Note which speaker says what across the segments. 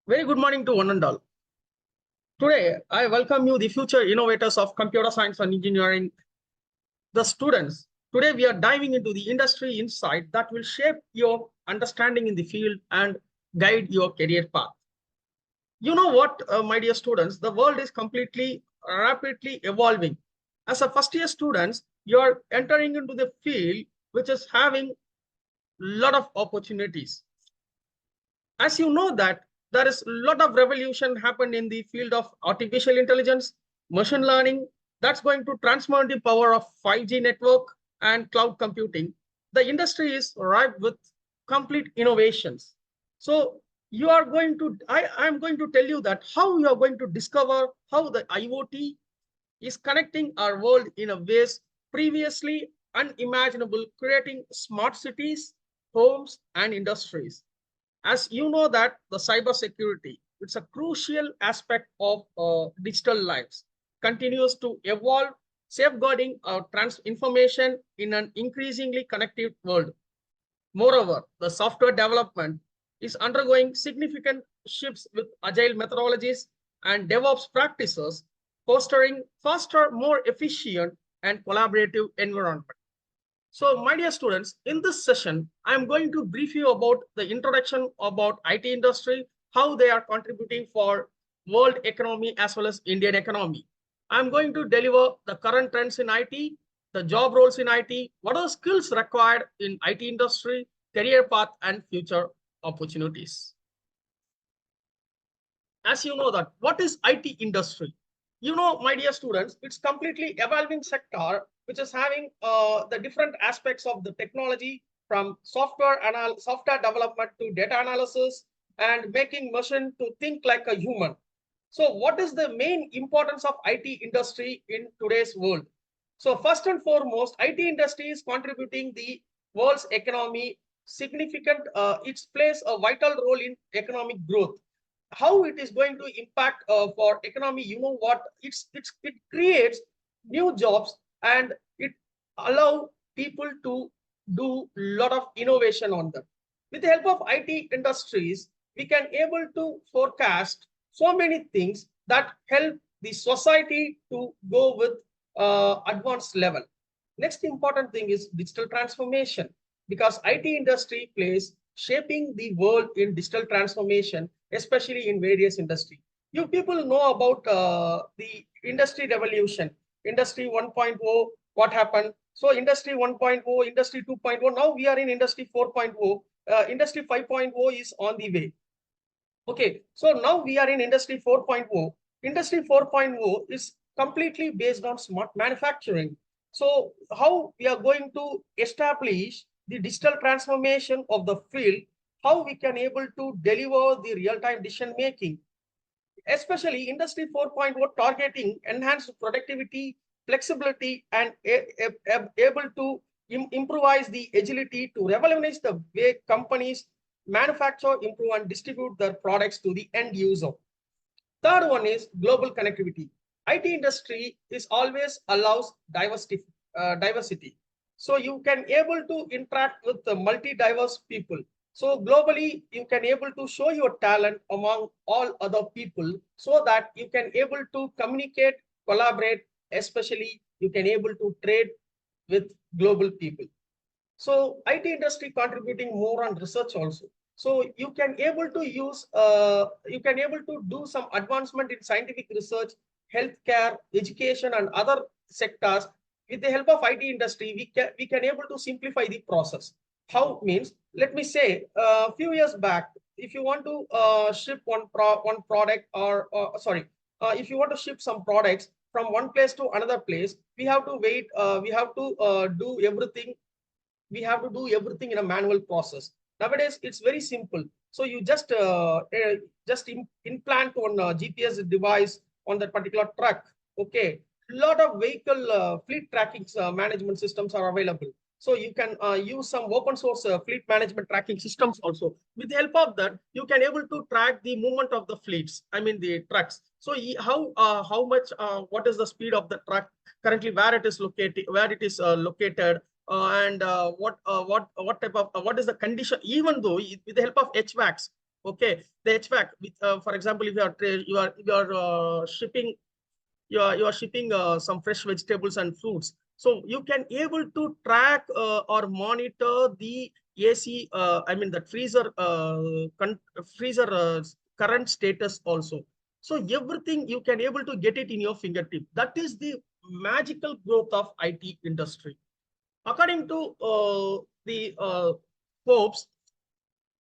Speaker 1: Very good morning to one and all. Today, I welcome you, the future innovators of computer science and engineering, the students. Today, we are diving into the industry insight that will shape your understanding in the field and guide your career path. You know what, my dear students, the world is completely rapidly evolving. As a first year students, you are entering into the field which is having a lot of opportunities. As you know that there is a lot of revolution happened in the field of artificial intelligence, machine learning, that's going to transform the power of 5G network and cloud computing. The industry is ripe with complete innovations. So you are going to, I'm going to tell you that how you are going to discover how the IoT is connecting our world in a ways previously unimaginable, creating smart cities, homes, and industries. As you know that the cyber security, it's a crucial aspect of digital lives, continues to evolve, safeguarding our information in an increasingly connected world. Moreover, the software development is undergoing significant shifts with agile methodologies and DevOps practices, fostering faster, more efficient, and collaborative environment. So, my dear students, in this session, I am going to brief you about the introduction about IT industry, how they are contributing for world economy as well as Indian economy. I'm going to deliver the current trends in IT, the job roles in IT, what are the skills required in IT industry, career path, and future opportunities. As you know that, what is IT industry? You know, my dear students, it's completely evolving sector, which is having the different aspects of the technology from software development to data analysis and making machine to think like a human. So what is the main importance of IT industry in today's world? So first and foremost, IT industry is contributing the world's economy significant, it plays a vital role in economic growth. How it is going to impact for economy, you know what, it creates new jobs and it allow people to do a lot of innovation on them. With the help of IT industries, we can able to forecast so many things that help the society to go with advanced level. Next important thing is digital transformation, because IT industry plays shaping the world in digital transformation, especially in various industry. You people know about the industry revolution, industry 1.0, what happened. So industry 1.0, industry 2.0, now we are in industry 4.0, industry 5.0 is on the way. Okay, so now we are in industry 4.0. Industry 4.0 is completely based on smart manufacturing. So how we are going to establish the digital transformation of the field, how we can able to deliver the real-time decision making, especially industry 4.0 targeting enhanced productivity, flexibility, and able to improvise the agility to revolutionize the way companies manufacture, improve, and distribute their products to the end user. Third one is global connectivity. IT industry is always allows diversity. So you can able to interact with the multi-diverse people. So globally, you can able to show your talent among all other people so that you can able to communicate, collaborate, especially you can able to trade with global people. So IT industry contributing more on research also. So you can able to use, you can able to do some advancement in scientific research, healthcare, education, and other sectors. With the help of IT industry, we can able to simplify the process. How means, let me say, a few years back, if you want to ship one product or sorry, if you want to ship some products from one place to another place, we have to wait. We have to do everything, we have to do everything in a manual process. Nowadays, it's very simple. So you just implant one GPS device on that particular truck. Okay, a lot of vehicle fleet tracking management systems are available. So you can use some open source fleet management tracking systems also. With the help of that, you can able to track the movement of the fleets. I mean the trucks. So how much what is the speed of the truck currently, where it is located, and what type of what is the condition, even though with the help of HVACs, Okay, the HVAC. With, for example, if you are shipping you are shipping some fresh vegetables and fruits, so you can able to track or monitor the AC. I mean the freezer current status also. So everything you can able to get it in your fingertip. That is the magical growth of IT industry. According to the Forbes,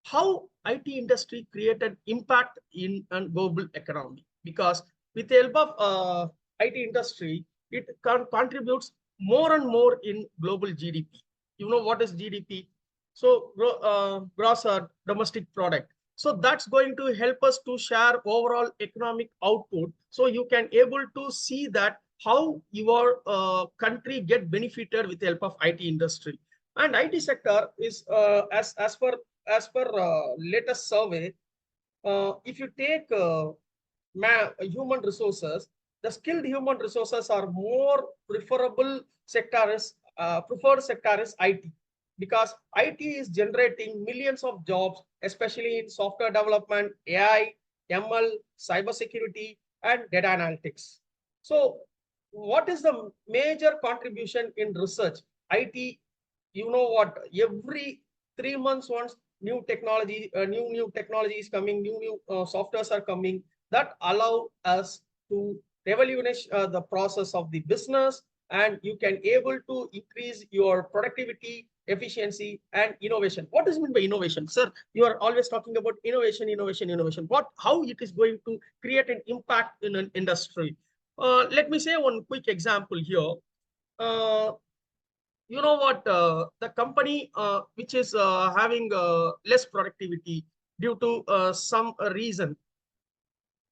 Speaker 1: how IT industry created impact in a global economy, because with the help of IT industry, it contributes more and more in global GDP. You know what is GDP? So gross domestic product. So that's going to help us to share overall economic output. So you can able to see that how your country get benefited with the help of IT industry. And IT sector is as per latest survey, if you take human resources, the skilled human resources are more preferred sector is IT, because IT is generating millions of jobs, especially in software development, AI, ML, cybersecurity, and data analytics. So, what is the major contribution in research? IT, you know what? Every 3 months once, new technology is coming, new softwares are coming that allow us to revolutionize the process of the business, and you can able to increase your productivity, efficiency, and innovation. What does it mean by innovation, sir? You are always talking about innovation, innovation, innovation. How it is going to create an impact in an industry? Let me say one quick example here. Uh, you know what, the company which is having less productivity due to some reason,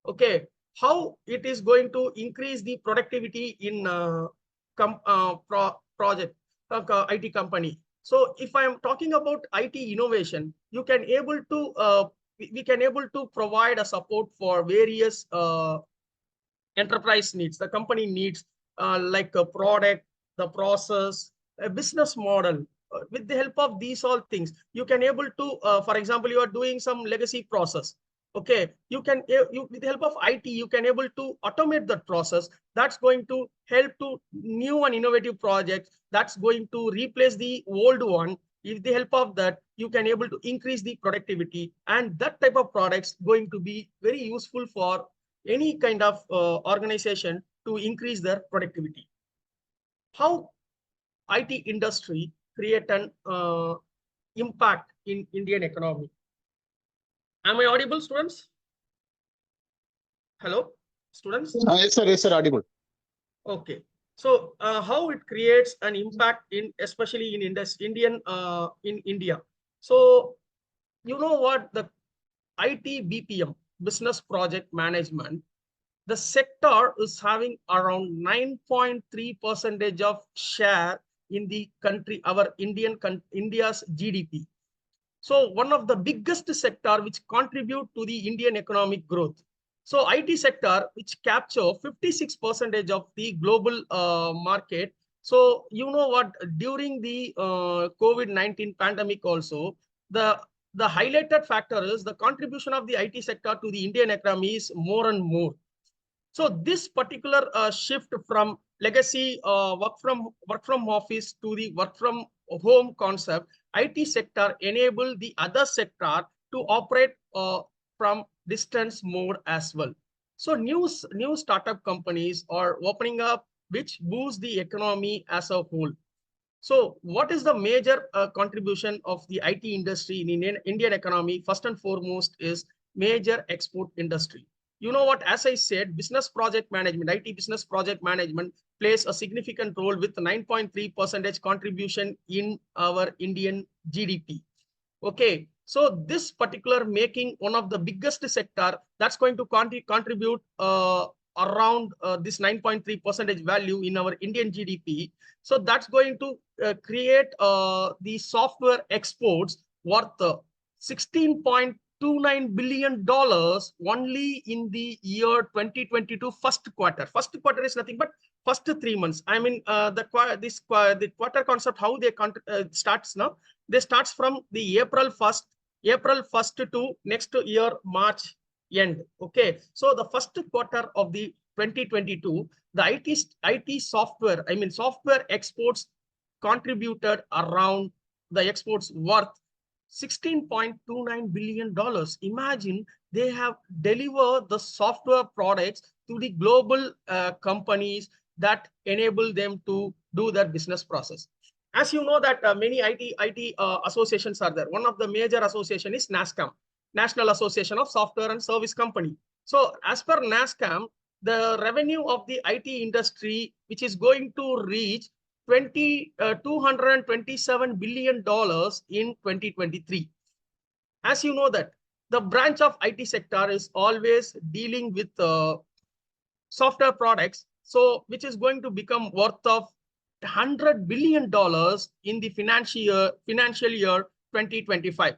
Speaker 1: okay, how it is going to increase the productivity in project IT company. So if I am talking about IT innovation, you can able to we can able to provide a support for various enterprise needs, the company needs, like a product, the process, a business model. With the help of these all things, you can able to, for example, you are doing some legacy process. Okay, with the help of IT, you can able to automate that process. That's going to help to new and innovative projects. That's going to replace the old one. With the help of that, you can able to increase the productivity, and that type of products going to be very useful for any kind of organization to increase their productivity. How IT industry create an impact in Indian economy? Am I audible, students? Hello, students?
Speaker 2: Yes, sir, audible.
Speaker 1: Okay. So how it creates an impact in, especially in in India. So you know what, the IT BPM, business project management, the sector is having around 9.3% of share in the country, our India's GDP. So one of the biggest sector which contribute to the Indian economic growth. So IT sector, which capture 56% of the global market. So you know what, during the COVID-19 pandemic also, the highlighted factor is the contribution of the IT sector to the Indian economy is more and more. So this particular shift from legacy work from office to the work from home concept, IT sector enable the other sector to operate from distance mode as well. So new startup companies are opening up, which boost the economy as a whole. So what is the major contribution of the IT industry in Indian economy? First and foremost is major export industry. You know what, as I said, business project management, IT business project management plays a significant role with 9.3% contribution in our Indian GDP. Okay, so this particular making one of the biggest sector that's going to contribute around this 9.3% value in our Indian GDP. So that's going to create the software exports worth 16.29 billion dollars only in the year 2022 first quarter. First quarter is nothing but first 3 months. I mean, the quarter concept, how they starts now. They starts from the April 1st April 1st to next year March end. Okay, so the first quarter of the 2022, the IT software, I mean software exports contributed around the exports worth $16.29 billion. Imagine they have delivered the software products to the global companies that enable them to do their business process. As you know that many IT associations are there. One of the major association is NASCAM, National Association of Software and Service Company. So as per NASCAM, the revenue of the IT industry, which is going to reach $227 billion in 2023. As you know that the branch of IT sector is always dealing with software products, so which is going to become worth of $100 billion in the financial year 2025.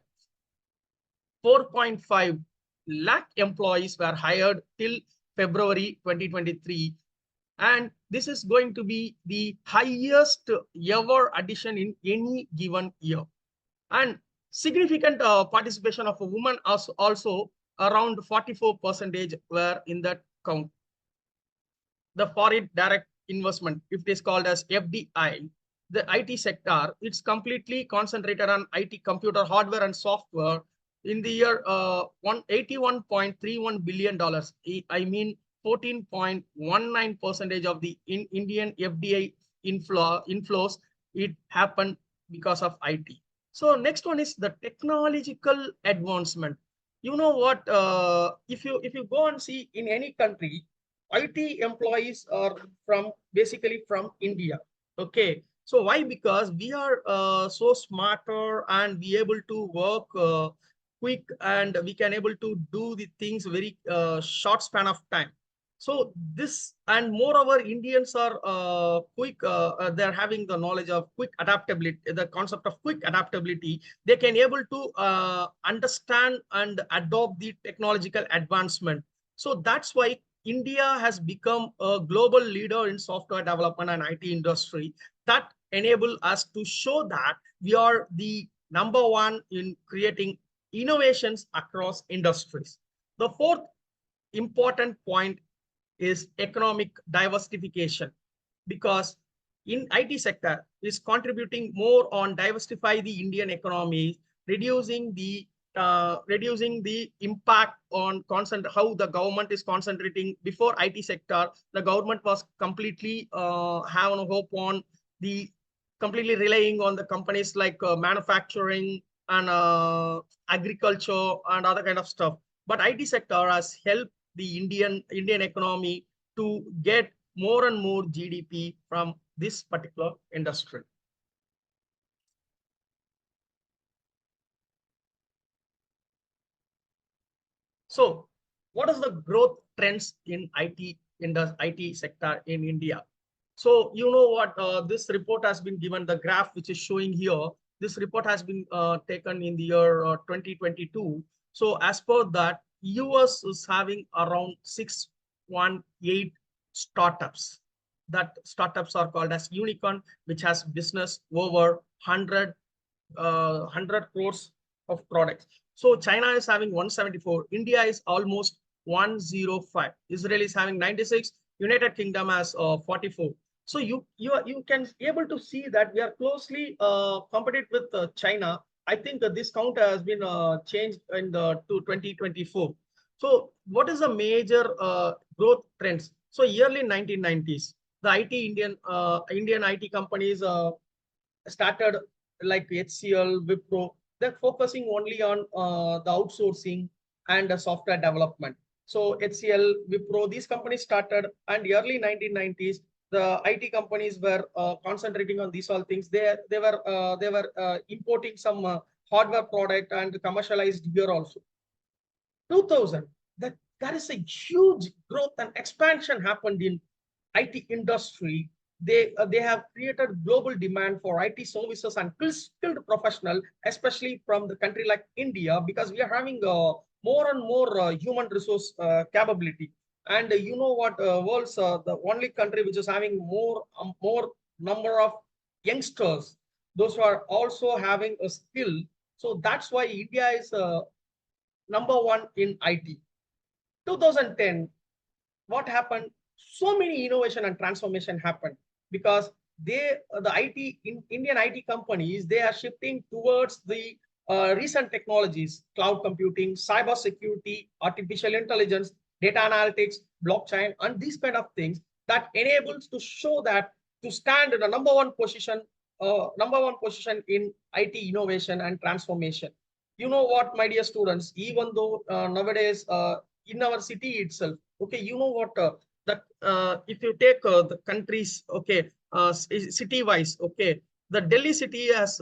Speaker 1: 4.5 lakh employees were hired till February 2023, and this is going to be the highest ever addition in any given year. And significant participation of women also around 44% were in that count. The foreign direct investment, if it is called as FDI, the IT sector, it's completely concentrated on IT, computer hardware and software. In the year $181.31 billion, I mean 14.19% of the Indian FDI inflows, it happened because of IT. So next one is the technological advancement. You know what? If you go and see in any country, IT employees are basically from India. Okay, so why? Because we are so smarter and be able to work quick, and we can able to do the things very short span of time. So this, and moreover, Indians are quick. They're having the knowledge of quick adaptability, the concept of quick adaptability. They can able to understand and adopt the technological advancement. So that's why India has become a global leader in software development and IT industry. That enable us to show that we are the number one in creating innovations across industries. The fourth important point is economic diversification, because in IT sector is contributing more on diversify the Indian economy, reducing the impact on how the government is concentrating. Before IT sector, the government was completely have a hope on the completely relying on the companies like manufacturing and agriculture and other kind of stuff. But IT sector has helped the Indian economy to get more and more GDP from this particular industry. So what is the growth trends in IT sector in India? So you know what, this report has been given, the graph which is showing here. This report has been taken in the year 2022. So as per that, US is having around 618 startups. That startups are called as unicorn, which has business over 100 crores of products. So China is having 174. India is almost 105. Israel is having 96. United Kingdom has 44. So you can able to see that we are closely competed with China. I think this count has been changed in the to 2024. So what is the major growth trends? So early 1990s, the Indian IT companies started like HCL, Wipro. They're focusing only on the outsourcing and software development. So HCL, Wipro, these companies started, and early 1990s, the IT companies were concentrating on these all things. They were importing some hardware product and commercialized here also. 2000, that is a huge growth and expansion happened in IT industry. They have created global demand for IT services and skilled professional, especially from the country like India, because we are having more and more human resource capability. And you know what, world's the only country which is having more number of youngsters, those who are also having a skill. So that's why India is number one in IT. 2010, what happened? So many innovation and transformation happened because the Indian IT companies, they are shifting towards the recent technologies, cloud computing, cyber security, artificial intelligence, data analytics, blockchain, and these kind of things that enables to show that to stand in a number one position in IT innovation and transformation. You know what, my dear students, even though nowadays in our city itself, okay, you know what, that if you take the countries, okay, city wise, okay, the Delhi city has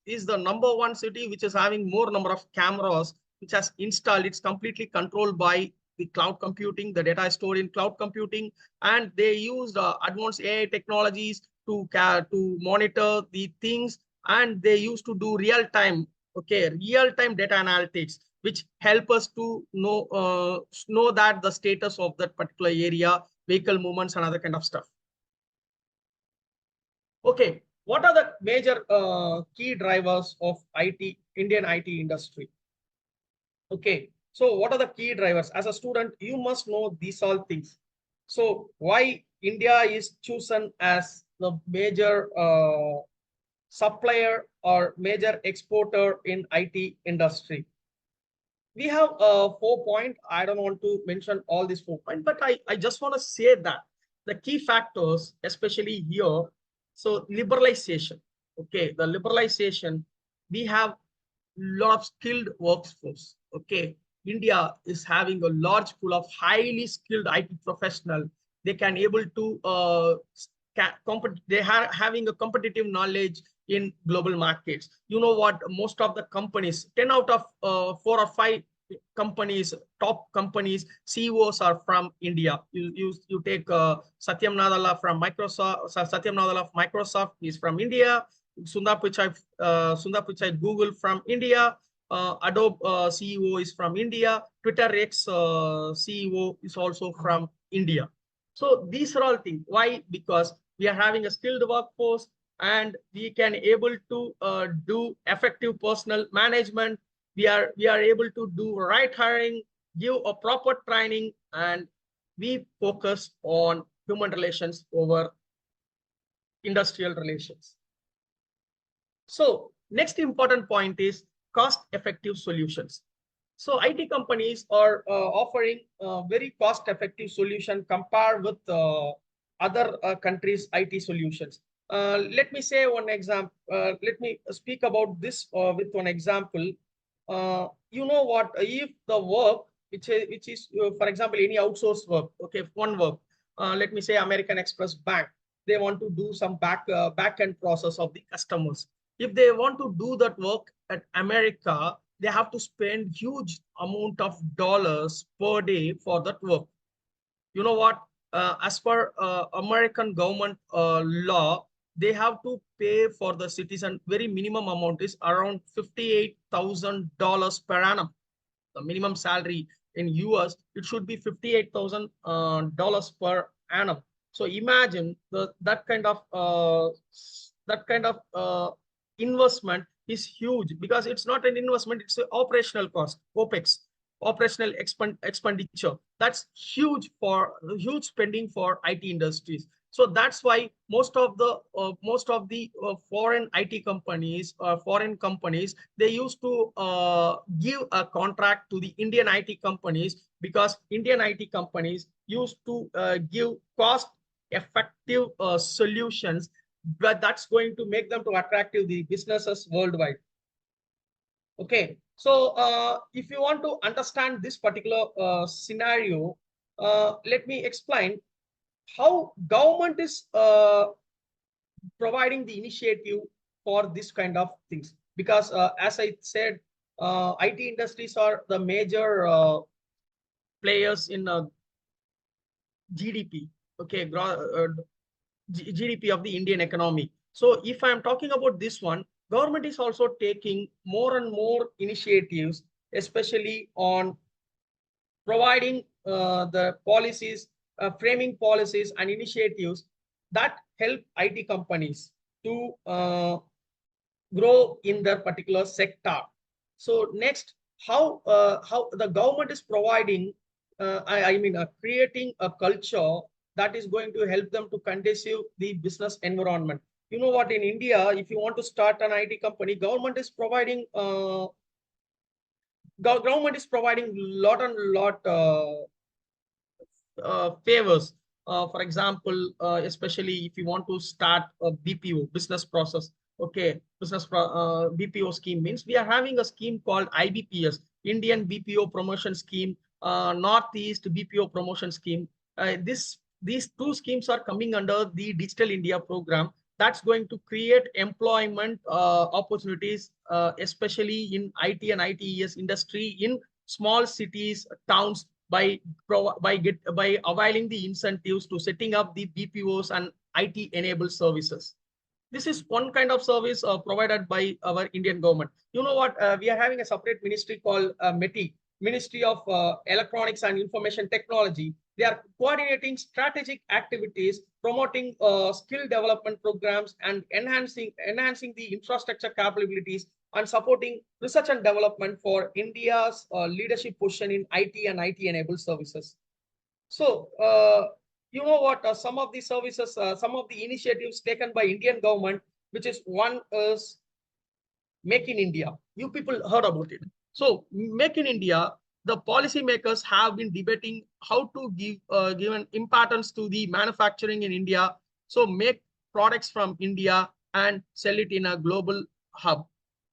Speaker 1: is the number one city which is having more number of cameras which has installed. It's completely controlled by the cloud computing. The data is stored in cloud computing, and they used advanced AI technologies to monitor the things, and they used to do real time, okay, real time data analytics, which help us to know that the status of that particular area, vehicle movements, and other kind of stuff. Okay, what are the major key drivers of Indian IT industry? Okay, so what are the key drivers? As a student, you must know these all things. So why India is chosen as the major supplier or major exporter in IT industry? We have 4 points. I don't want to mention all these 4 points, but I just want to say that the key factors, especially here, so liberalization. Okay, the liberalization, we have lot of skilled workforce. Okay, India is having a large pool of highly skilled IT professional. They can able to they are having a competitive knowledge in global markets. You know what? Most of the companies, 10 out of 4 or 5 companies, top companies, CEOs are from India. You take Satyam Nadella from Microsoft. Satyam Nadella of Microsoft is from India. Sundar Pichai Google from India. Adobe CEO is from India. Twitter X CEO is also from India. So these are all things. Why? Because we are having a skilled workforce, and we can able to do effective personal management. We are able to do right hiring, give a proper training, and we focus on human relations over industrial relations. So next important point is cost-effective solutions. So IT companies are offering very cost-effective solution compared with other countries' IT solutions. Let me say one example. Let me speak about this with one example. You know what? If the work, which is for example, any outsourced work, okay, one work. Let me say American Express Bank. They want to do some back end process of the customers. If they want to do that work at America, they have to spend huge amount of dollars per day for that work. You know what? As per American government law, they have to pay for the citizen. Very minimum amount is around $58,000 per annum. The minimum salary in US, it should be $58,000 per annum. So imagine that kind of investment is huge, because it's not an investment, it's an operational cost, OPEX, operational expenditure. That's huge spending for IT industries. So that's why most of the foreign IT companies, foreign companies, they used to give a contract to the Indian IT companies, because Indian IT companies used to give cost effective solutions, but that's going to make them to attractive the businesses worldwide. Okay, so if you want to understand this particular scenario, let me explain how government is providing the initiative for this kind of things. Because as I said, IT industries are the major players in GDP, okay, GDP of the Indian economy. So if I'm talking about this one, government is also taking more and more initiatives, especially on providing the policies, framing policies and initiatives that help IT companies to grow in their particular sector. So next, how the government is providing, I mean, creating a culture that is going to help them to conducive the business environment. You know what, in India, if you want to start an IT company, government is providing lot and lot favors. For example, especially if you want to start a BPO, business process, okay, BPO scheme means we are having a scheme called IBPS, Indian BPO Promotion Scheme, Northeast BPO Promotion Scheme. These two schemes are coming under the Digital India program. That's going to create employment opportunities, especially in IT and ITES industry in small cities, towns, by availing the incentives to setting up the BPOs and IT enabled services. This is one kind of service provided by our Indian government. You know what? We are having a separate ministry called METI, Ministry of Electronics and Information Technology. They are coordinating strategic activities, promoting skill development programs, and enhancing the infrastructure capabilities and supporting research and development for India's leadership position in IT and IT-enabled services. So, you know what? Some of the services, some of the initiatives taken by Indian government, which is one is Make in India. You people heard about it. So, Make in India, the policymakers have been debating how to give an importance to the manufacturing in India. So, make products from India and sell it in a global hub.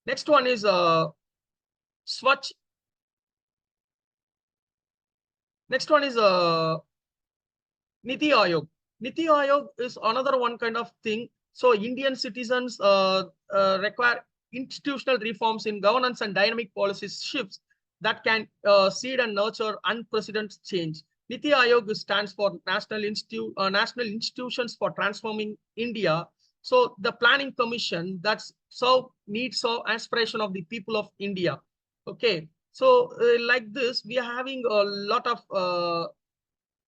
Speaker 1: Next one is Swatch. Next one is Niti Ayog. Niti Ayog is another one kind of thing. So Indian citizens require institutional reforms in governance and dynamic policy shifts that can seed and nurture unprecedented change. Niti Ayog stands for National Institutions for Transforming India. So the planning commission that's needs of aspiration of the people of India. Okay. So like this, we are having a lot of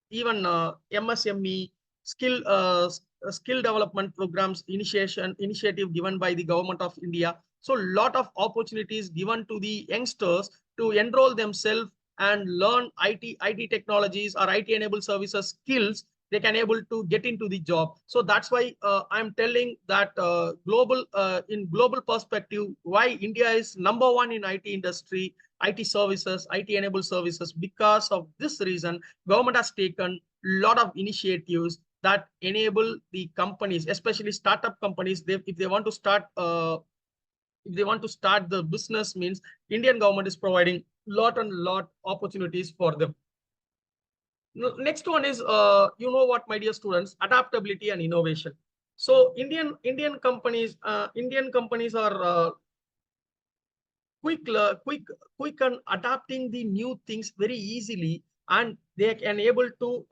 Speaker 1: even MSME skill development programs initiative given by the government of India. So lot of opportunities given to the youngsters to enroll themselves and learn IT technologies or IT enabled services skills. They can able to get into the job. So that's why I'm telling that in global perspective, why India is number one in IT industry, IT services, IT enabled services. Because of this reason, government has taken a lot of initiatives that enable the companies, especially startup companies. If they want to start the business, means Indian government is providing lot and lot opportunities for them. Next one is, you know what, my dear students, adaptability and innovation. So Indian companies are quick on adapting the new things very easily, and they can able to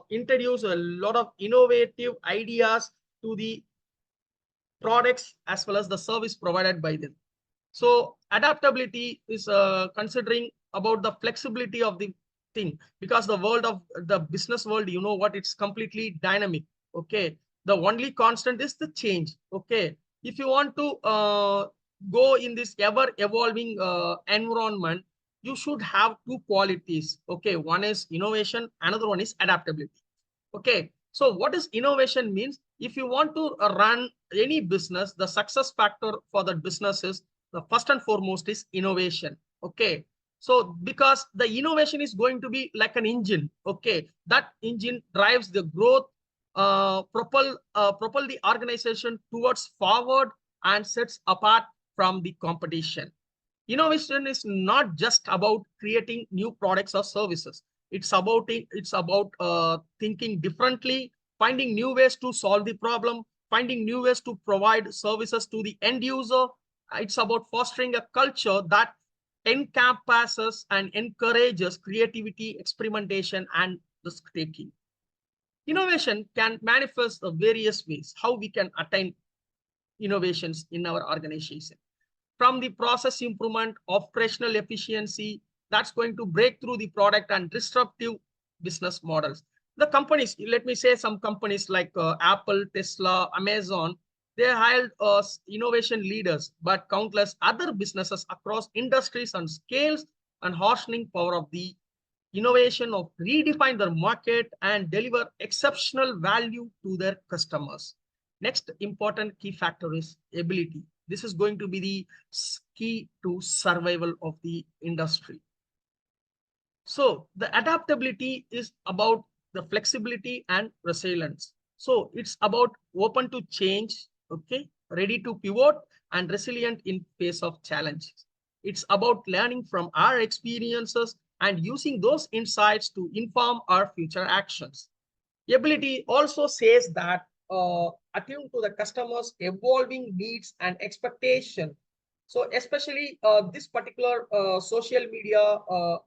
Speaker 1: introduce a lot of innovative ideas to the products as well as the service provided by them. So adaptability is considering about the flexibility of the thing, because the business world, you know what, it's completely dynamic. Okay. The only constant is the change. Okay. If you want to go in this ever evolving environment, you should have two qualities. Okay. One is innovation. Another one is adaptability. Okay. So what is innovation means? If you want to run any business, the success factor for that business is the first and foremost is innovation. Okay. So because the innovation is going to be like an engine. Okay. That engine drives the growth, propel the organization towards forward and sets apart from the competition. Innovation is not just about creating new products or services. It's about thinking differently, finding new ways to solve the problem, finding new ways to provide services to the end user. It's about fostering a culture that encompasses and encourages creativity, experimentation, and risk taking. Innovation can manifest the various ways how we can attain innovations in our organization. From the process improvement, operational efficiency, that's going to break through the product and disruptive business models. The companies, let me say some companies like Apple, Tesla, Amazon, They hired innovation leaders, but countless other businesses across industries and scales and harshening power of the innovation of redefine their market and deliver exceptional value to their customers. Next important key factor is ability. This is going to be the key to survival of the industry. So the adaptability is about the flexibility and resilience. So it's about open to change, okay, ready to pivot and resilient in face of challenges. It's about learning from our experiences and using those insights to inform our future actions. Ability also says that attune to the customers' evolving needs and expectation. So especially this particular social media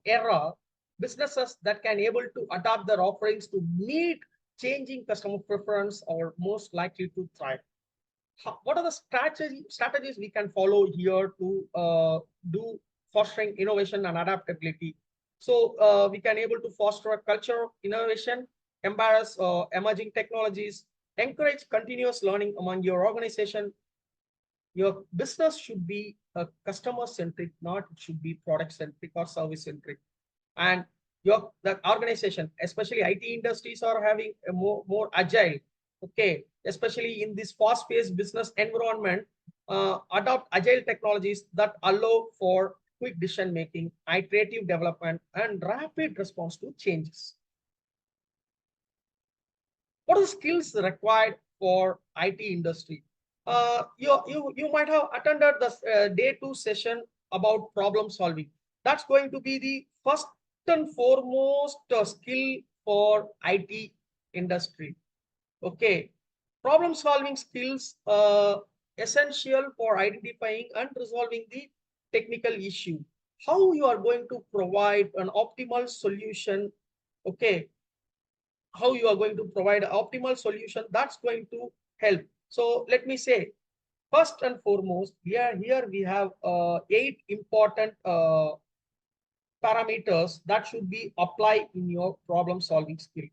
Speaker 1: era, businesses that can able to adapt their offerings to meet changing customer preference are most likely to thrive. What are the strategies we can follow here to do fostering innovation and adaptability? So we can able to foster a culture of innovation, embrace emerging technologies, encourage continuous learning among your organization. Your business should be customer centric, not it should be product centric or service centric. And the organization, especially IT industries, are having a more agile. Okay, especially in this fast-paced business environment, adopt agile technologies that allow for quick decision making, iterative development, and rapid response to changes. What are the skills required for IT industry? You might have attended the day 2 session about problem solving. That's going to be the first and foremost skill for IT industry. Okay, problem solving skills essential for identifying and resolving the technical issue. How you are going to provide an optimal solution? Okay, how you are going to provide an optimal solution that's going to help. So let me say, first and foremost, here we have 8 important parameters that should be applied in your problem solving skill.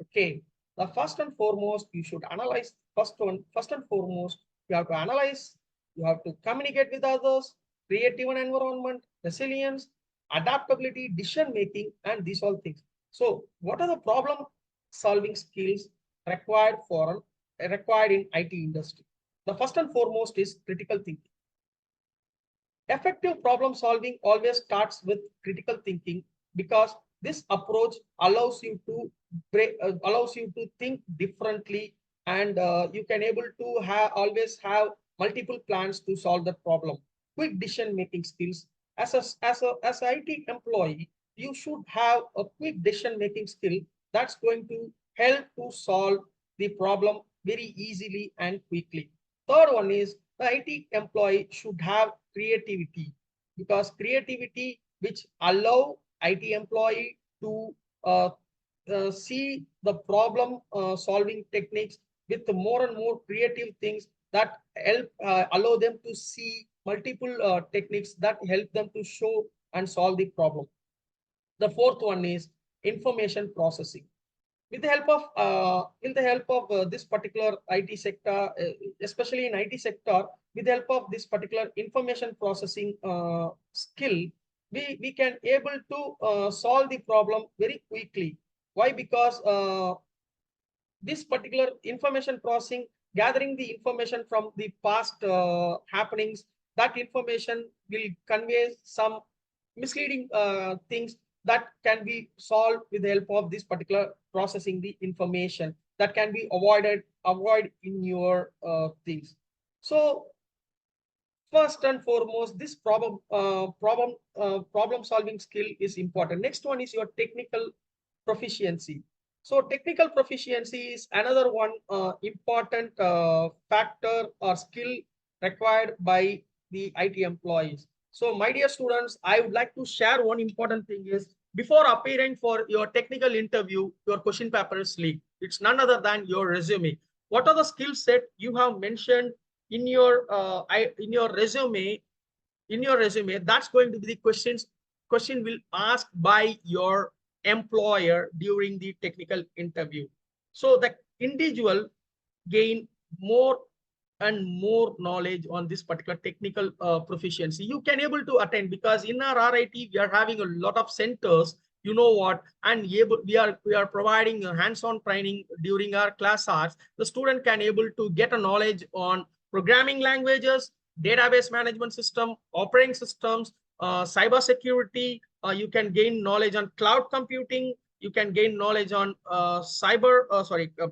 Speaker 1: Okay, the first and foremost, you should analyze. First and foremost, you have to analyze, you have to communicate with others, creative environment, resilience, adaptability, decision making, and these all things. So what are the problem solving skills required in IT industry? The first and foremost is critical thinking. Effective problem solving always starts with critical thinking, because this approach allows you to think differently, and you can able to always have multiple plans to solve the problem. Quick decision making skills. As an IT employee, you should have a quick decision making skill that's going to help to solve the problem very easily and quickly. Third one is the IT employee should have creativity, because creativity which allow IT employee to see the problem solving techniques with more and more creative things that help allow them to see multiple techniques that help them to show and solve the problem. The fourth one is information processing. With the help of this particular IT sector, especially in IT sector, with the help of this particular information processing skill, we can able to solve the problem very quickly. Why? Because this particular information processing, gathering the information from the past happenings, that information will convey some misleading things that can be solved with the help of this particular processing the information, that can be avoid in your things. So first and foremost, this problem solving skill is important. Next one is your technical proficiency. So technical proficiency is another one important factor or skill required by the IT employees. So my dear students, I would like to share one important thing is, before appearing for your technical interview, your question paper is leaked. It's none other than your resume. What are the skill set you have mentioned in your resume? In your resume, that's going to be the question will asked by your employer during the technical interview. So the individual gain more and more knowledge on this particular technical proficiency, you can able to attend, because in our RIT we are having a lot of centers, you know what, and we are providing a hands-on training during our class hours. The student can able to get a knowledge on programming languages, database management system, operating systems, cyber security. You can gain knowledge on cloud computing. You can gain knowledge on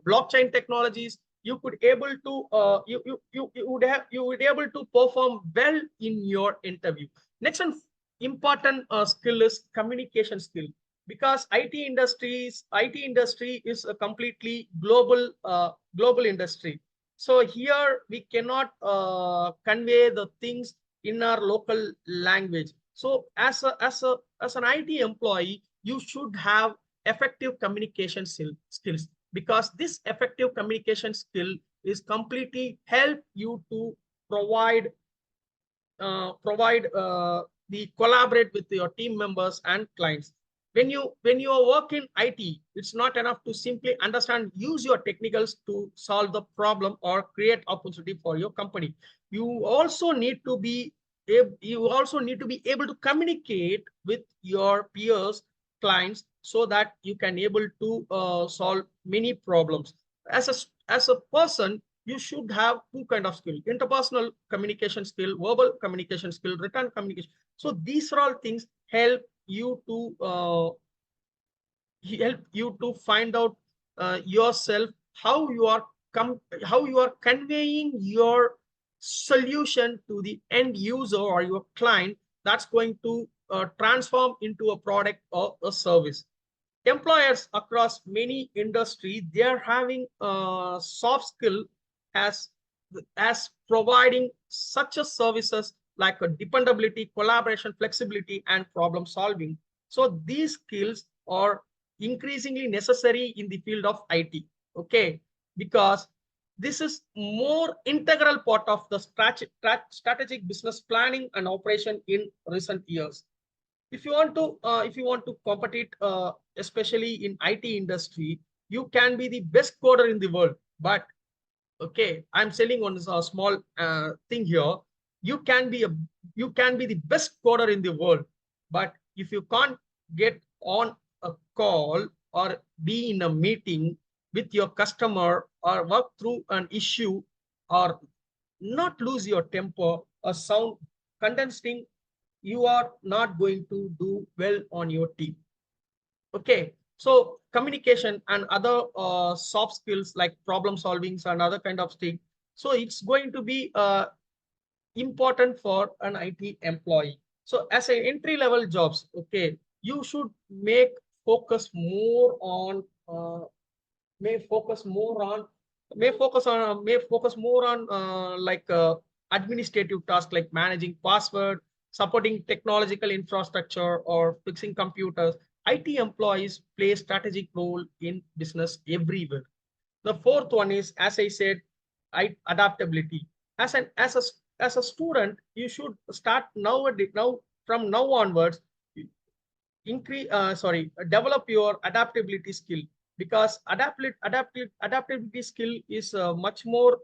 Speaker 1: blockchain technologies. You could able to you would able to perform well in your interview. Next one important skill is communication skill, because IT industry is a completely global industry. So here we cannot convey the things in our local language. So as an IT employee, you should have effective communication skills, because this effective communication skill is completely help you to provide the collaborate with your team members and clients. When you are working IT, it's not enough to simply understand, use your technicals to solve the problem or create opportunity for your company. You also need to be able to communicate with your peers, clients, so that you can able to solve many problems. As a person, you should have two kind of skill: interpersonal communication skill, verbal communication skill, written communication. So these are all things help you to find out yourself, how you are how you are conveying your solution to the end user or your client, that's going to transform into a product or a service. Employers across many industries, they are having soft skill as providing such a services like a dependability, collaboration, flexibility, and problem solving. So these skills are increasingly necessary in the field of IT. Okay, because this is more integral part of the strategic business planning and operation in recent years. If you want to compete, especially in IT industry, you can be the best coder in the world. But okay, I'm selling on a small thing here. You can be a you can be the best coder in the world, but if you can't get on a call or be in a meeting with your customer or work through an issue, or not lose your temper or sound condensing, you are not going to do well on your team. Okay, so communication and other soft skills like problem solvings and other kind of thing. So it's going to be important for an IT employee. So as an entry level jobs, okay, you should make focus more on may focus more on like administrative tasks like managing password, supporting technological infrastructure, or fixing computers. IT employees play strategic role in business everywhere. The fourth one is, as I said, adaptability. As a student, you should start now from now onwards, develop your adaptability skill, because adaptability skill is much more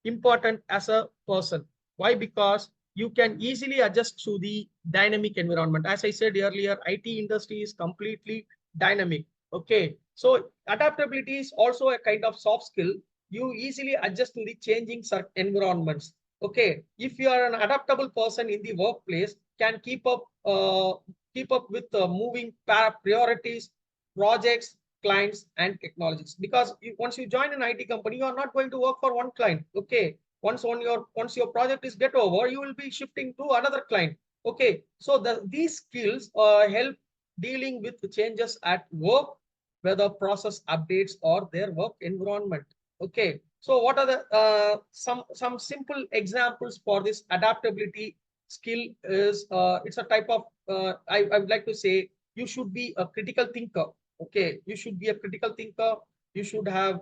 Speaker 1: important as a person. Why? Because you can easily adjust to the dynamic environment. As I said earlier, IT industry is completely dynamic. Okay, so adaptability is also a kind of soft skill. You easily adjust to the changing environments. Okay, if you are an adaptable person in the workplace, can keep up with moving priorities, projects, clients, and technologies. Because once you join an IT company, you are not going to work for one client. Okay, once your project is get over, you will be shifting to another client. Okay, so these skills help dealing with the changes at work, whether process updates or their work environment. Okay, so what are the some simple examples for this adaptability skill? Is it's a type of I would like to say, you should be a critical thinker. Okay, you should be a critical thinker. You should have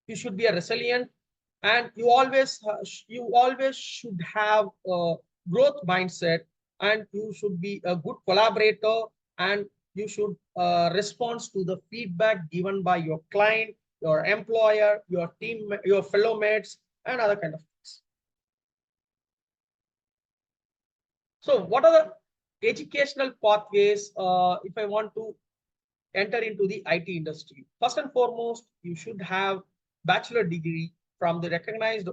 Speaker 1: you should be a resilient, and you always should have a growth mindset, and you should be a good collaborator, and you should respond to the feedback given by your client, your employer, your team, your fellow mates, and other kind of things. So what are the educational pathways if I want to enter into the IT industry? First and foremost, you should have bachelor degree from the recognized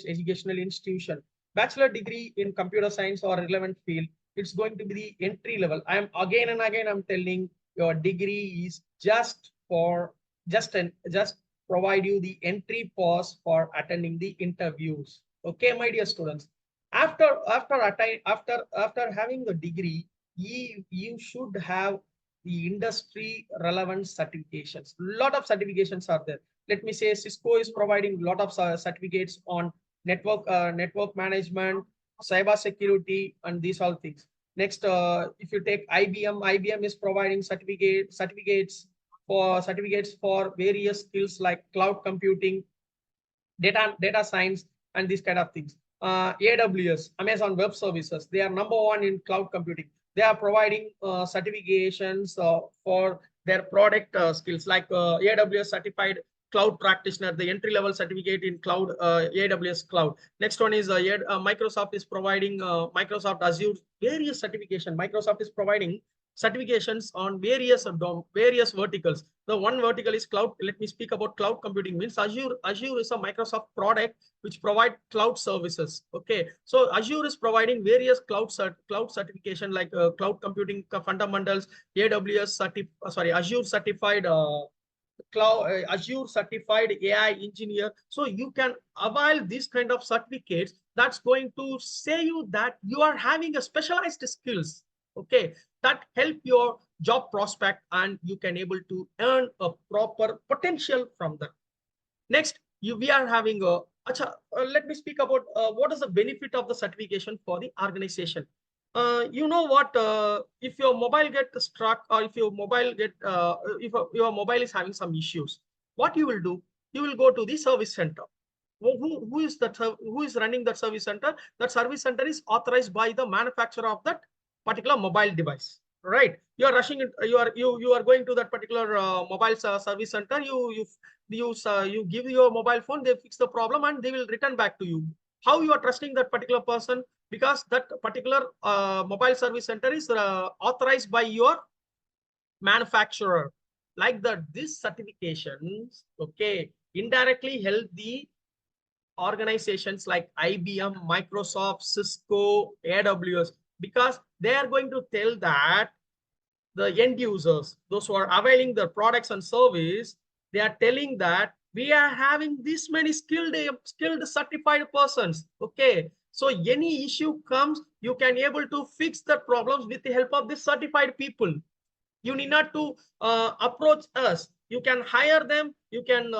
Speaker 1: educational institution. Bachelor degree in computer science or relevant field, it's going to be the entry level. I am again and again I'm telling, your degree is just for just provide you the entry pass for attending the interviews. Okay, my dear students. After having the degree, you should have the industry relevant certifications. A lot of certifications are there. Let me say Cisco is providing a lot of certificates on network management, cyber security, and these all things. Next, if you take IBM is providing certificates for various skills like cloud computing, data science, and these kind of things. AWS, Amazon Web Services, they are number one in cloud computing. They are providing certifications for their product skills, like AWS certified cloud practitioner, the entry level certificate in cloud, AWS cloud. Next one is Microsoft is providing Microsoft Azure, various certification. Microsoft is providing certifications on various verticals. The one vertical is cloud. Let me speak about cloud computing. Means Azure is a Microsoft product which provide cloud services. Okay, so Azure is providing various cloud certification, like cloud computing fundamentals, Azure certified Azure certified AI engineer. So you can avail these kind of certificates. That's going to say you that you are having a specialized skills. Okay, that help your job prospect, and you can able to earn a proper potential from that. Next, we are having a let me speak about what is the benefit of the certification for the organization. You know what? If your mobile get struck, or if your mobile get if your mobile is having some issues, what you will do? You will go to the service center. Who is running that service center? That service center is authorized by the manufacturer of that particular mobile device. Right? You are rushing it. You are going to that particular mobile service center. You give your mobile phone. They fix the problem and they will return back to you. How you are trusting that particular person? Because that particular mobile service center is authorized by your manufacturer. Like that, these certifications, okay, indirectly help the organizations like IBM, Microsoft, Cisco, AWS, because they are going to tell that the end users, those who are availing their products and service, they are telling that we are having this many skilled certified persons. Okay, so any issue comes, you can able to fix the problems with the help of the certified people. You need not to approach us. You can hire them. You can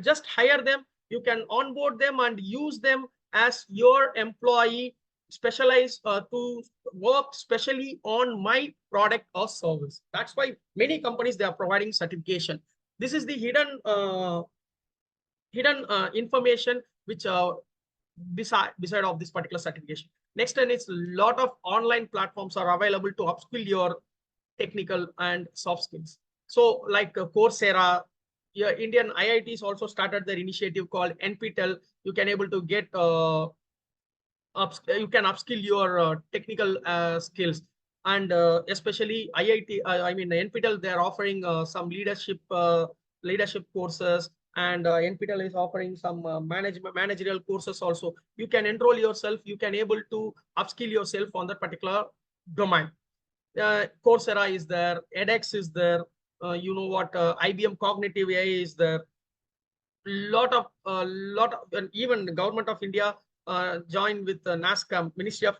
Speaker 1: just hire them. You can onboard them and use them as your employee, specialized to work specially on my product or service. That's why many companies, they are providing certification. This is the hidden information which beside of this particular certification. Next one is, a lot of online platforms are available to upskill your technical and soft skills. So like Coursera, yeah, Indian IITs also started their initiative called NPTEL. You can able to get you can upskill your technical skills, and especially IIT, I mean NPTEL, they are offering some leadership courses, and NPTEL is offering some managerial courses also. You can enroll yourself. You can able to upskill yourself on that particular domain. Coursera is there, edX is there. You know what? IBM Cognitive AI is there. And even the government of India joined with NASCOM, Ministry of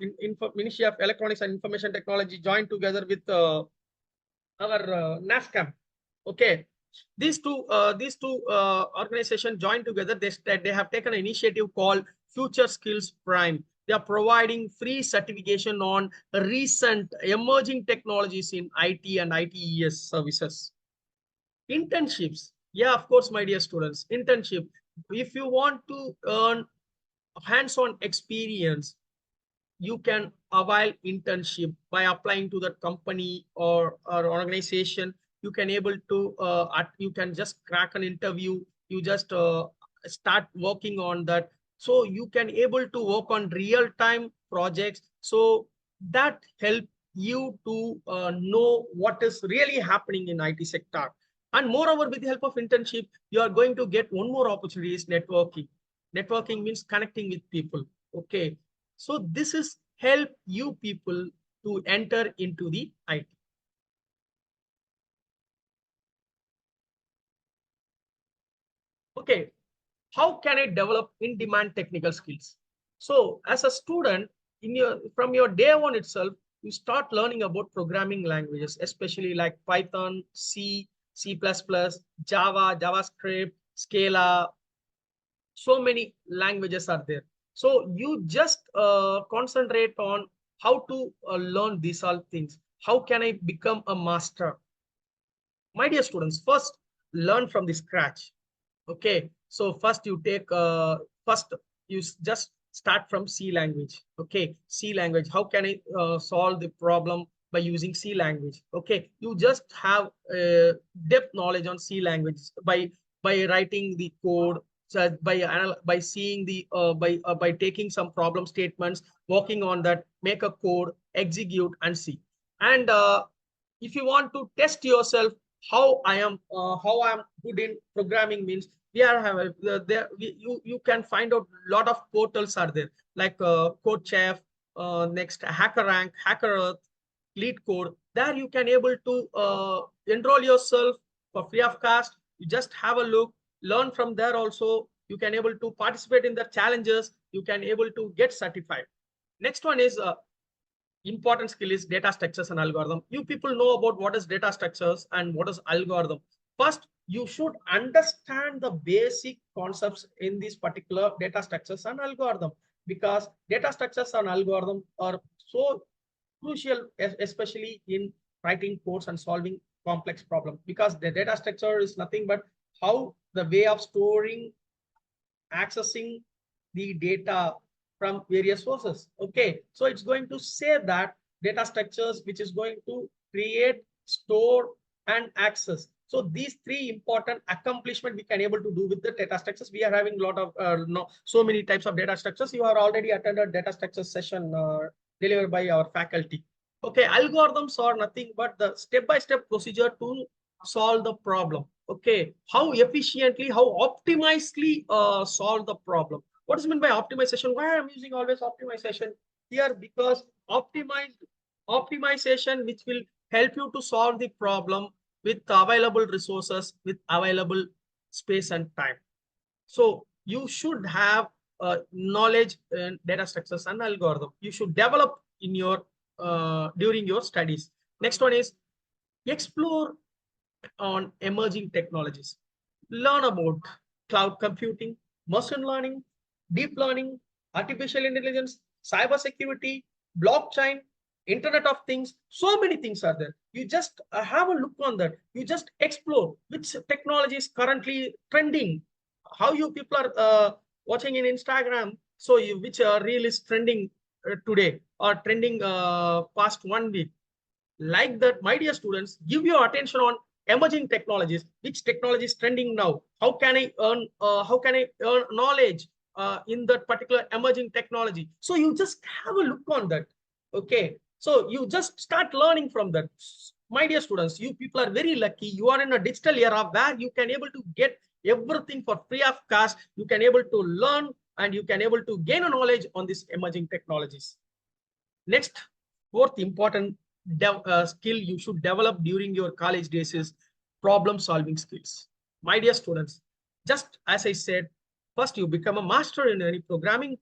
Speaker 1: Electronics and Information Technology, joined together with our NASCOM. Okay, these two organizations joined together. They have taken an initiative called Future Skills Prime. They are providing free certification on recent emerging technologies in IT and ITES services. Internships. Yeah, of course, my dear students, internship. If you want to earn hands-on experience, you can avail internship by applying to that company or organization. You can able to you can just crack an interview you just start working on that. So you can able to work on real time projects. So that help you to know what is really happening in IT sector. And moreover, with the help of internship, you are going to get one more opportunity is networking. Networking means connecting with people. Okay. So this is help you people to enter into the IT. Okay. How can I develop in-demand technical skills? So as a student, from your day one itself, you start learning about programming languages, especially like Python, C, C++, Java, JavaScript, Scala. So many languages are there. So you just concentrate on how to learn these all things. How can I become a master? My dear students, first learn from the scratch. Okay, so first you just start from C language. Okay, C language. How can I solve the problem by using C language? Okay, you just have depth knowledge on C language by writing the code. So by seeing the by taking some problem statements, working on that, make a code, execute and see. And if you want to test yourself how I am good in programming means we are have you can find out a lot of portals are there like code chef, next hacker rank, hacker earth, lead code. There you can able to enroll yourself for free of cost. You just have a look, learn from there. Also you can able to participate in the challenges, you can able to get certified. Next one is important skill is data structures and algorithm. You people know about what is data structures and what is algorithm. First, you should understand the basic concepts in these particular data structures and algorithm, because data structures and algorithm are so crucial, especially in writing codes and solving complex problems, because the data structure is nothing but how the way of storing, accessing the data from various sources. Okay, so it's going to say that data structures which is going to create, store and access. So these three important accomplishment we can able to do with the data structures. We are having a lot of no, so many types of data structures. You are already attended data structures session delivered by our faculty. Okay, algorithms are nothing but the step-by-step procedure to solve the problem. Okay, how efficiently, how optimizely solve the problem. What does it mean by optimization? Why I'm using always optimization here? Because optimization which will help you to solve the problem with available resources, with available space and time. So you should have knowledge in data structures and algorithm. You should develop in your during your studies. Next one is explore on emerging technologies. Learn about cloud computing, machine learning, deep learning, artificial intelligence, cybersecurity, blockchain, Internet of Things. So many things are there. You just have a look on that. You just explore which technology is currently trending. How you people are watching in Instagram. So which reel is trending today or trending past 1 week. Like that, my dear students, give your attention on emerging technologies. Which technology is trending now? How can I earn knowledge in that particular emerging technology? So you just have a look on that. Okay, so you just start learning from that. My dear students, you people are very lucky. You are in a digital era where you can able to get everything for free of cost. You can able to learn and you can able to gain a knowledge on these emerging technologies. Next, fourth important skill you should develop during your college days is problem solving skills. My dear students, just as I said, first you become a master in any programming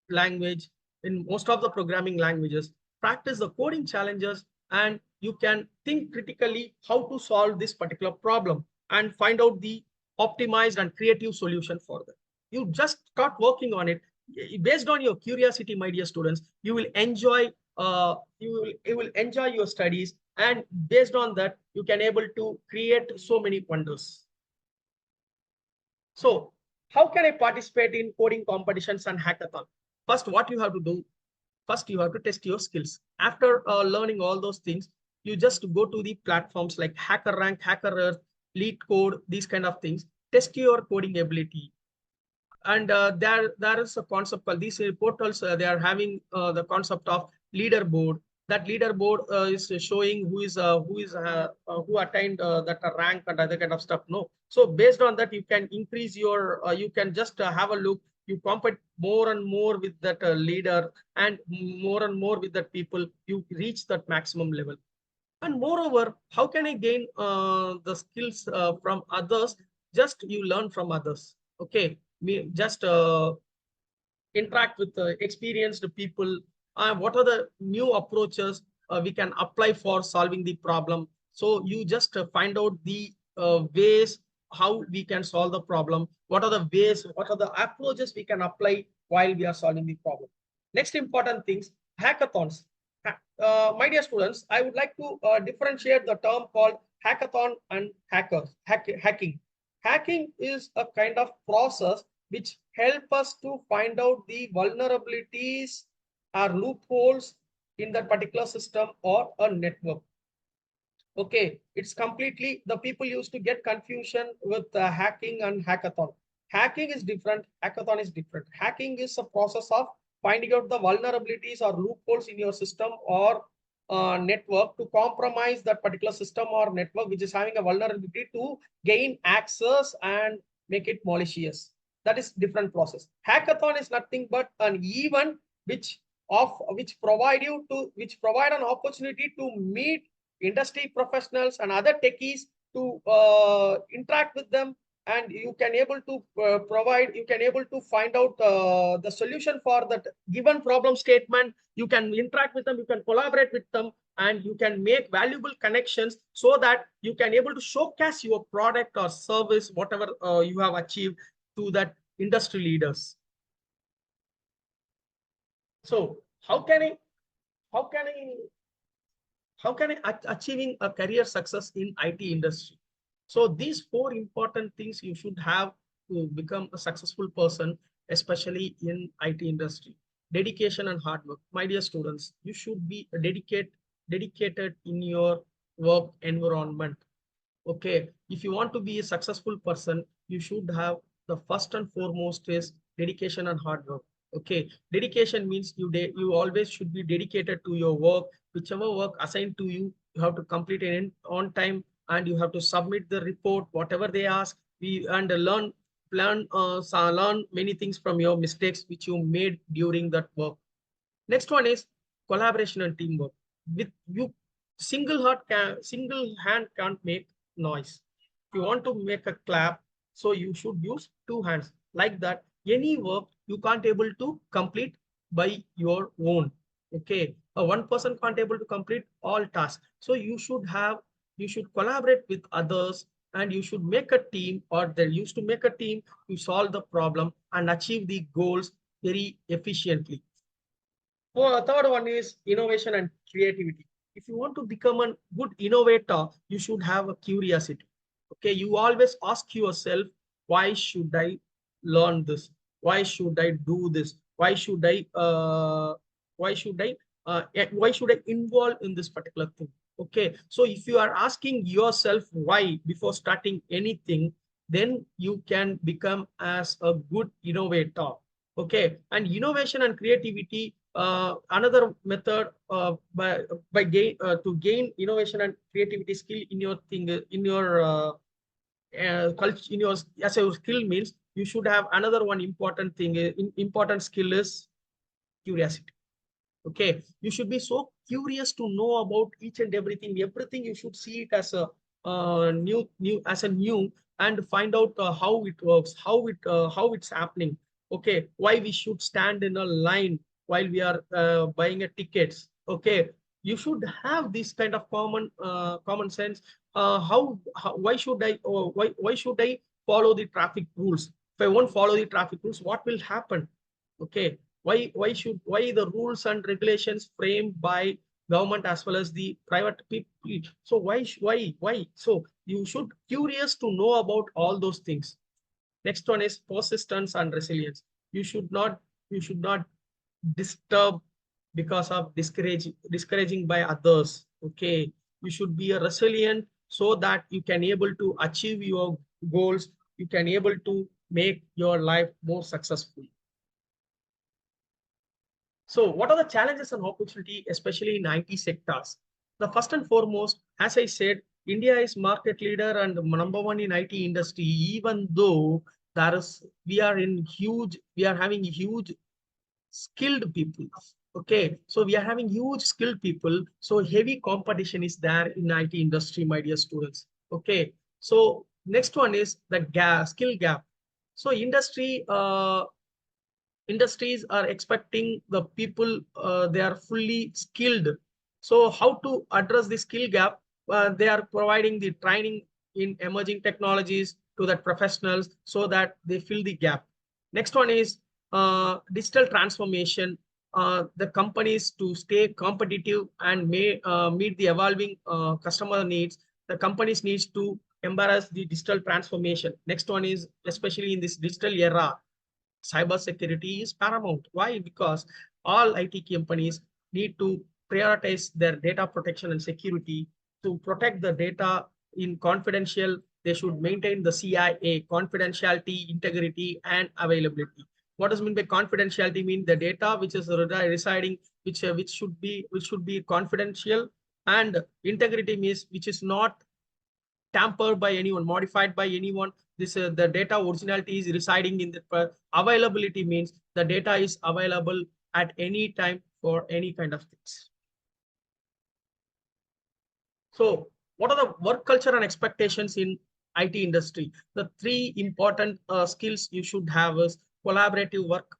Speaker 1: language, in most of the programming languages, practice the coding challenges, and you can think critically how to solve this particular problem and find out the optimized and creative solution for that. You just start working on it based on your curiosity, my dear students. You will enjoy you will enjoy your studies, and based on that you can able to create so many wonders. So how can I participate in coding competitions and hackathon? First, what you have to do, first you have to test your skills. After learning all those things, you just go to the platforms like hacker rank, hacker earth, lead code, these kind of things. test your coding ability. And there is a concept called these portals. They are having the concept of leaderboard. That leaderboard is showing who attained that rank and other kind of stuff. No, so based on that, you can increase your. You can just have a look. You compete more and more with that leader, and more and more with that people. You reach that maximum level. And moreover, how can I gain the skills from others? Just you learn from others. Okay, me just interact with experienced people. What are the new approaches we can apply for solving the problem? So you just find out the ways how we can solve the problem. What are the ways? What are the approaches we can apply while we are solving the problem? Next important things, hackathons. My dear students, I would like to differentiate the term called hackathon and hacking. Hacking is a kind of process which help us to find out the vulnerabilities or loopholes in that particular system or a network. Okay, it's completely, the people used to get confusion with hacking and hackathon. Hacking is different, hackathon is different. Hacking is a process of finding out the vulnerabilities or loopholes in your system or network to compromise that particular system or network which is having a vulnerability to gain access and make it malicious. That is different process. Hackathon is nothing but an event which provide an opportunity to meet industry professionals and other techies to interact with them, and you can able to find out the solution for that given problem statement. You can interact with them, you can collaborate with them, and you can make valuable connections so that you can able to showcase your product or service, whatever you have achieved, to that industry leaders. So how can I achieving a career success in IT industry? So these four important things you should have to become a successful person, especially in IT industry. Dedication and hard work. My dear students, you should be dedicated in your work environment. Okay, if you want to be a successful person, you should have the first and foremost is dedication and hard work. Okay, dedication means you always should be dedicated to your work. Whichever work assigned to you, you have to complete it on time, and you have to submit the report whatever they ask. We and learn many things from your mistakes which you made during that work. Next one is collaboration and teamwork. With you, single hand can't make noise. If you want to make a clap, so you should use two hands. Like that, any work you can't able to complete by your own. Okay, one person can't able to complete all tasks. So you should collaborate with others, and you should make a team, or they used to make a team to solve the problem and achieve the goals very efficiently. Well, third one is innovation and creativity. If you want to become a good innovator, you should have a curiosity. Okay, you always ask yourself, why should I learn this? Why should I do this? Why should I involve in this particular thing? Okay, so if you are asking yourself why before starting anything, then you can become as a good innovator. Okay, and innovation and creativity, another method to gain innovation and creativity skill in your thing in your culture, in your as a skill means you should have another one important thing. Important skill is curiosity. Okay, you should be so curious to know about each and everything you should see it as a new, and find out how it works, how it's happening. Okay, why we should stand in a line while we are buying a tickets. Okay, you should have this kind of common sense. Why should I follow the traffic rules? If I won't follow the traffic rules, what will happen? Okay, why the rules and regulations framed by government as well as the private people? So why? So you should curious to know about all those things. Next one is persistence and resilience. You should not disturb because of discouraging by others. Okay, you should be a resilient so that you can able to achieve your goals you can able to make your life more successful. So what are the challenges and opportunity, especially in IT sectors? The first and foremost, as I said, India is market leader and number one in IT industry, even though we are having huge skilled people. Okay, so we are having huge skilled people. So heavy competition is there in IT industry, my dear students. Okay, so next one is the skill gap. So industries are expecting the people they are fully skilled. So how to address the skill gap? They are providing the training in emerging technologies to the professionals so that they fill the gap. Next one is digital transformation. The companies to stay competitive and may meet the evolving customer needs. The companies needs to embrace the digital transformation. Next one is especially in this digital era, cybersecurity is paramount. Why? Because all IT companies need to prioritize their data protection and security. To protect the data in confidential, they should maintain the CIA, confidentiality, integrity, and availability. What does mean by confidentiality? Mean the data which is residing, which should be confidential, and integrity means which is not tampered by anyone, modified by anyone. This the data originality is residing in the availability means the data is available at any time for any kind of things. So what are the work culture and expectations in IT industry? The three important skills you should have is collaborative work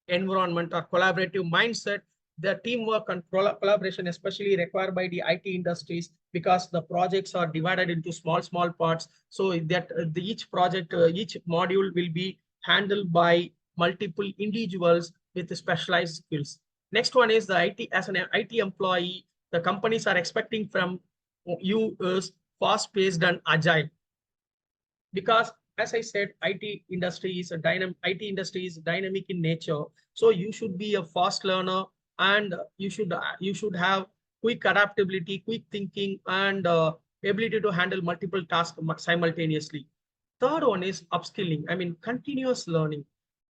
Speaker 1: environment or collaborative mindset, the teamwork and collaboration, especially required by the IT industries, because the projects are divided into small parts. So that each project, each module will be handled by multiple individuals with specialized skills. Next one is the IT. As an IT employee, the companies are expecting from you is fast-paced and agile, because as I said, IT industry is dynamic in nature. So you should be a fast learner, and you should have quick adaptability, quick thinking, and ability to handle multiple tasks simultaneously. Third one is upskilling. I mean, continuous learning.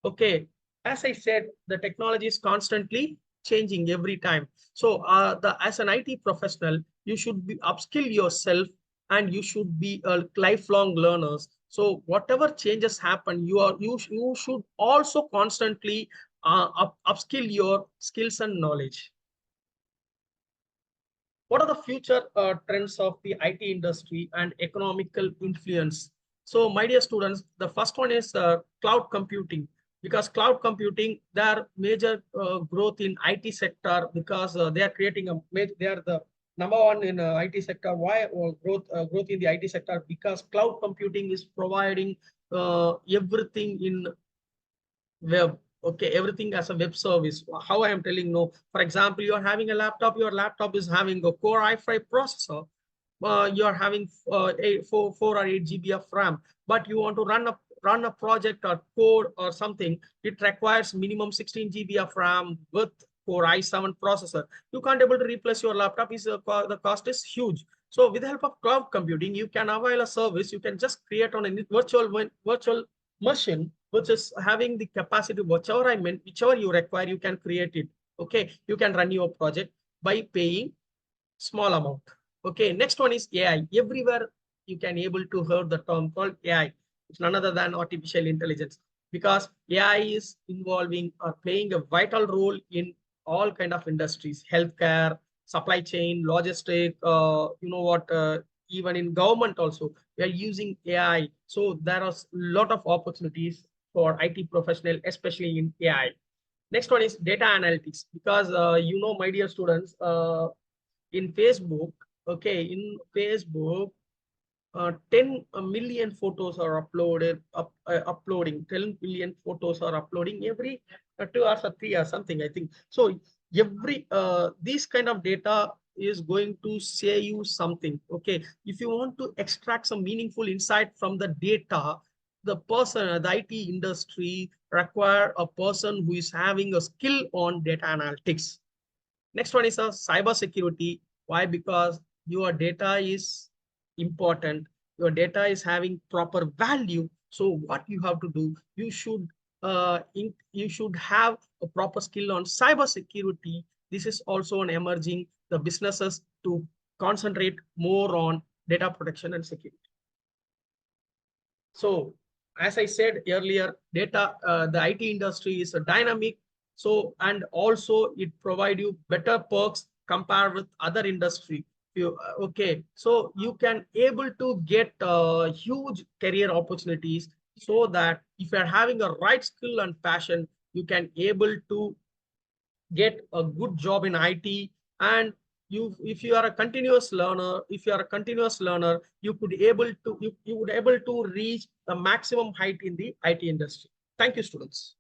Speaker 1: Okay, as I said, the technology is constantly changing every time. So the as an IT professional, you should be upskill yourself, and you should be a lifelong learners. So whatever changes happen, you should also constantly upskill your skills and knowledge. What are the future trends of the IT industry and economical influence? So, my dear students, the first one is cloud computing, because cloud computing, their major growth in IT sector, because they are creating they are the number one in IT sector. Why growth in the IT sector? Because cloud computing is providing everything in web. Okay, everything as a web service. How I am telling, no, for example, you are having a laptop, your laptop is having a core i5 processor. You are having 4 or 8 GB of RAM, but you want to run a project or code or something. It requires minimum 16 GB of RAM with core i7 processor. You can't able to replace your laptop. The cost is huge. So with the help of cloud computing, you can avail a service. You can just create on a virtual machine, which is having the capacity, whichever you require, you can create it. Okay, you can run your project by paying small amount. Okay, next one is AI. Everywhere you can able to hear the term called AI. It's none other than artificial intelligence, because AI is involving or playing a vital role in all kind of industries, healthcare, supply chain, logistic, even in government also, we are using AI. So there are a lot of opportunities for IT professional, especially in AI. Next one is data analytics, because my dear students, in Facebook, okay, in Facebook, 10 million photos are uploading 10 million photos are uploading every 2 hours or 3 hours, something, I think. So every this kind of data is going to say you something. Okay, if you want to extract some meaningful insight from the data, the IT industry require a person who is having a skill on data analytics. Next one is a cyber security. Why? Because your data is important. Your data is having proper value. So what you have to do, you should have a proper skill on cyber security. This is also an emerging the businesses to concentrate more on data protection and security. So as I said earlier, the IT industry is a dynamic. So, and also it provide you better perks compared with other industry. Okay, so you can able to get huge career opportunities, so that if you're having a right skill and passion, you can able to get a good job in IT. And if you are a continuous learner, you could able to you would able to reach the maximum height in the IT industry. Thank you, students.